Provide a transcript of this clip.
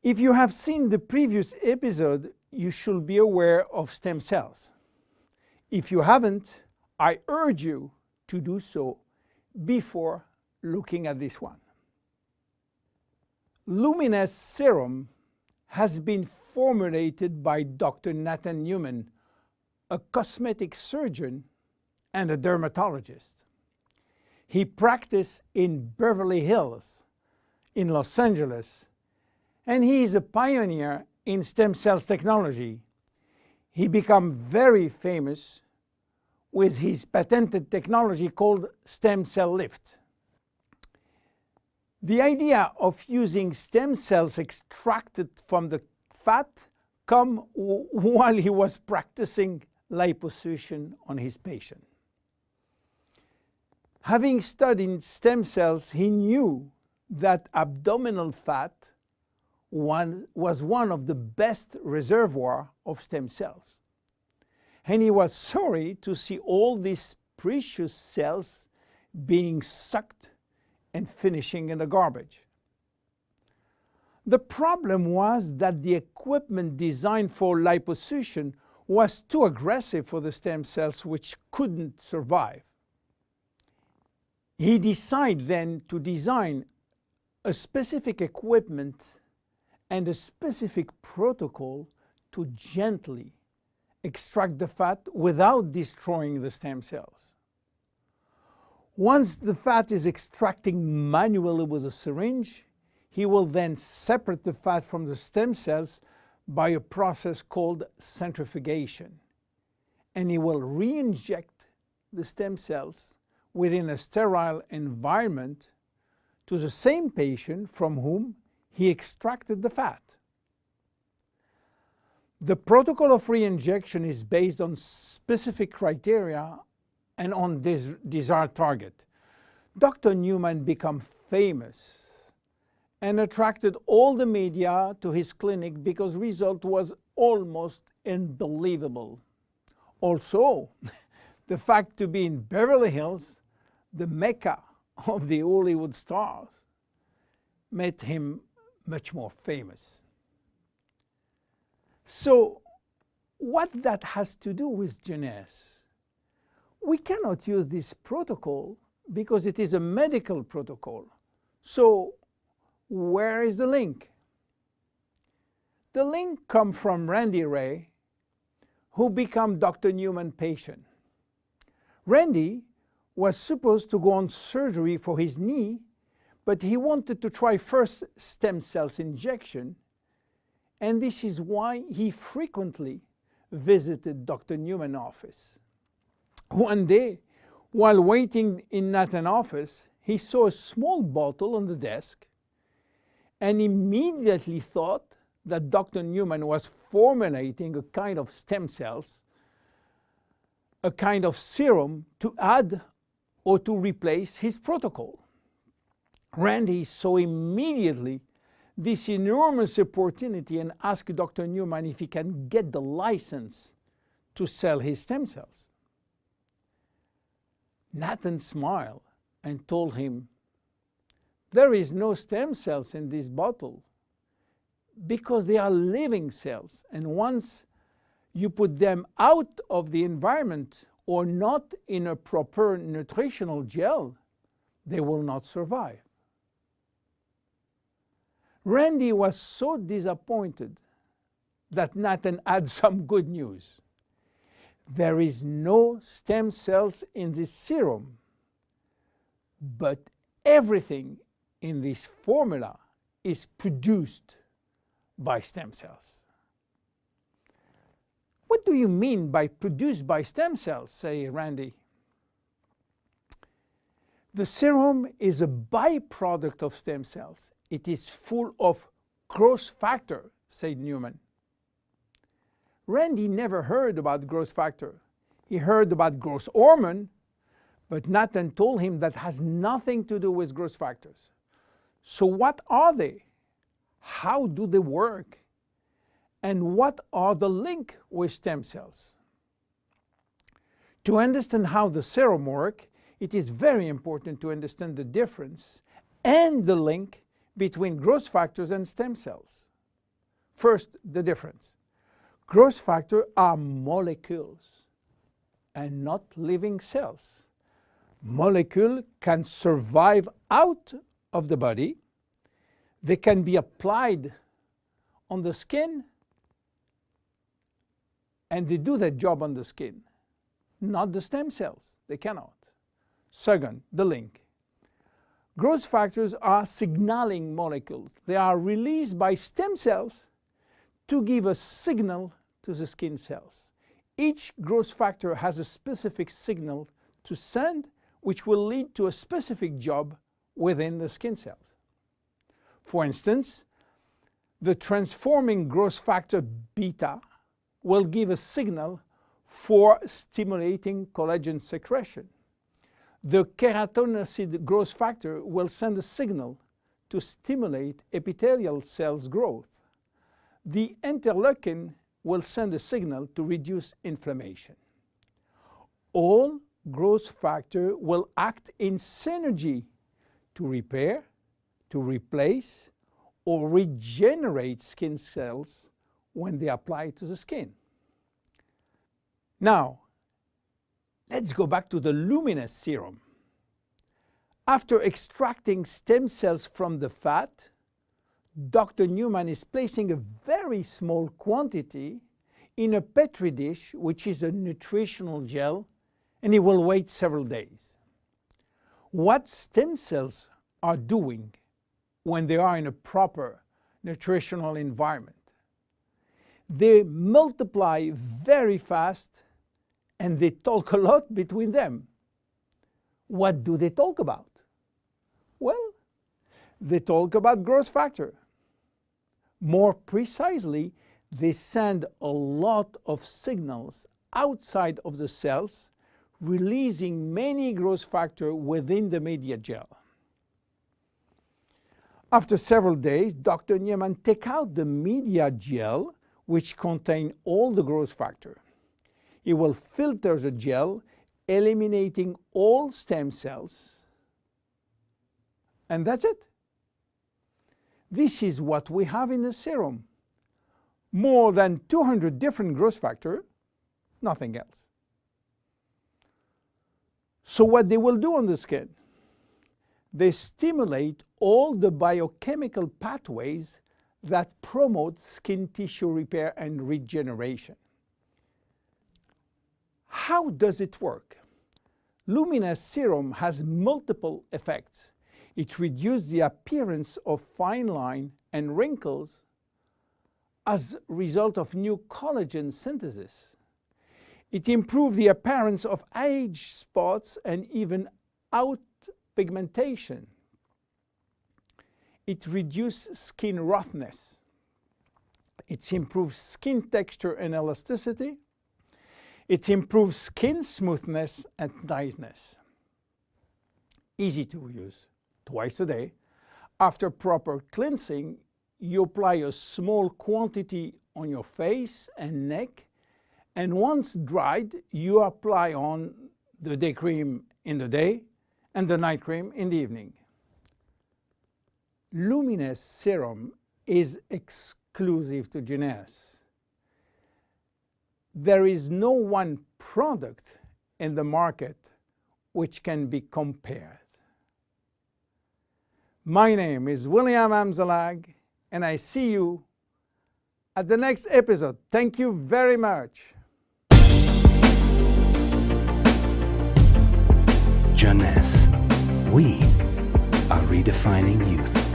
If you have seen the previous episode, you should be aware of stem cells. If you haven't, I urge you to do so before looking at this one. Luminesce Serum has been formulated by Dr. Nathan Newman, a cosmetic surgeon and a dermatologist. He practiced in Beverly Hills, in Los Angeles, and he is a pioneer in stem cells technology. He became very famous with his patented technology called stem cell lift. The idea of using stem cells extracted from the fat came while he was practicing liposuction on his patient. Having studied stem cells, he knew that abdominal fat was one of the best reservoirs of stem cells. And he was sorry to see all these precious cells being sucked and finishing in the garbage. The problem was that the equipment designed for liposuction was too aggressive for the stem cells, which couldn't survive. He decided then to design a specific equipment and a specific protocol to gently extract the fat without destroying the stem cells. Once the fat is extracting manually with a syringe, he will then separate the fat from the stem cells by a process called centrifugation. And he will re-inject the stem cells within a sterile environment to the same patient from whom he extracted the fat. The protocol of re-injection is based on specific criteria and on this desired target. Dr. Newman became famous and attracted all the media to his clinic because the result was almost unbelievable. Also, the fact to be in Beverly Hills, the mecca of the Hollywood stars, made him much more famous. So, what that has to do with Jeunesse? We cannot use this protocol because it is a medical protocol. So, where is the link? The link comes from Randy Ray, who became Dr. Newman's patient. Randy was supposed to go on surgery for his knee, but he wanted to try first stem cells injection, and this is why he frequently visited Dr. Newman's office. One day, while waiting in Nathan's office, he saw a small bottle on the desk and immediately thought that Dr. Newman was formulating a kind of stem cells, a kind of serum to add or to replace his protocol. Randy saw immediately this enormous opportunity and asked Dr. Newman if he can get the license to sell his stem cells. Nathan smiled and told him, "There is no stem cells in this bottle because they are living cells, and once you put them out of the environment or not in a proper nutritional gel, they will not survive." Randy was so disappointed that Nathan had some good news. There is no stem cells in this serum, but everything in this formula is produced by stem cells. What do you mean by produced by stem cells, say Randy? The serum is a byproduct of stem cells. It is full of growth factor, said Newman. Randy never heard about growth factor. He heard about growth hormone, but Nathan told him that has nothing to do with growth factors. So what are they? How do they work? And what are the link with stem cells? To understand how the serum works, it is very important to understand the difference and the link between growth factors and stem cells. First, the difference. Growth factors are molecules and not living cells. Molecules can survive out of the body. They can be applied on the skin, and they do their job on the skin. Not the stem cells. They cannot. Second, the link. Growth factors are signaling molecules. They are released by stem cells to give a signal to the skin cells. Each growth factor has a specific signal to send, which will lead to a specific job within the skin cells. For instance, the transforming growth factor beta will give a signal for stimulating collagen secretion. The keratinocyte growth factor will send a signal to stimulate epithelial cells growth. The interleukin will send a signal to reduce inflammation. All growth factors will act in synergy to repair, to replace, or regenerate skin cells when they apply to the skin. Now, let's go back to the Luminesce serum. After extracting stem cells from the fat, Dr. Newman is placing a very small quantity in a Petri dish, which is a nutritional gel, and he will wait several days. What stem cells are doing when they are in a proper nutritional environment? They multiply very fast and they talk a lot between them. What do they talk about? Well, they talk about growth factor. More precisely, they send a lot of signals outside of the cells, releasing many growth factors within the media gel. After several days, Dr. Newman takes out the media gel, which contains all the growth factor. He will filter the gel, eliminating all stem cells, and that's it. This is what we have in the serum. More than 200 different growth factors, nothing else. So what they will do on the skin? They stimulate all the biochemical pathways that promote skin tissue repair and regeneration. How does it work? Luminesce serum has multiple effects. It reduces the appearance of fine lines and wrinkles as a result of new collagen synthesis. It improves the appearance of age spots and even out pigmentation. It reduces skin roughness. It improves skin texture and elasticity. It improves skin smoothness and tightness. Easy to use. Twice a day. After proper cleansing, you apply a small quantity on your face and neck, and once dried, you apply on the day cream in the day and the night cream in the evening. Luminesce serum is exclusive to Jeunesse. There is no one product in the market which can be compared. My name is William Amzalag, and I see you at the next episode. Thank you very much. Jeunesse. We are redefining youth.